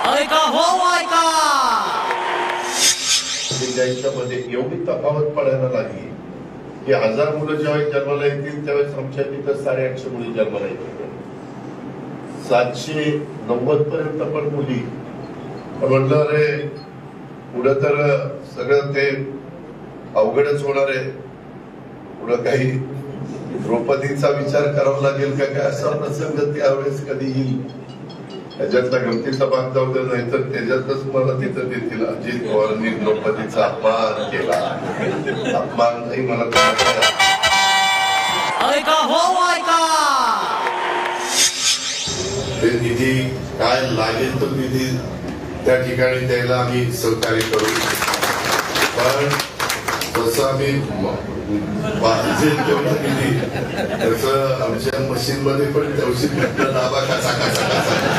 ऐका हो ऐका मध्ये एवढी तफावत पडायला लागली की 1000 मुलं जेव्हा जन्माला येतील त्यावेळेस आमच्या तिथं 850 मुली जन्माला येतील. 790 पर्यंत पण मुली. म्हणलं अरे पुढं तर सगळं ते अवघडच होणार आहे. पुढं काही द्रौपदीचा विचार करावा लागेल का काय असा प्रसंग त्यावेळेस कधी येईल. त्याच्यातला गमतीचा भाग जाऊ दे, नाही तर त्याच्यातच मला तिथं देतील अजित पवारांनी द्रौपदीचा अपमान केला. अपमान नाही मला ऐका हो ऐका ते निधी काय लागेल तो निधी त्या ठिकाणी द्यायला आम्ही सहकार्य करू. पण जसं आम्ही पाहिजे तेवढा निधी त्याचं आमच्या मशीन मध्ये पण तेवढी दाबा कसा कसा कसा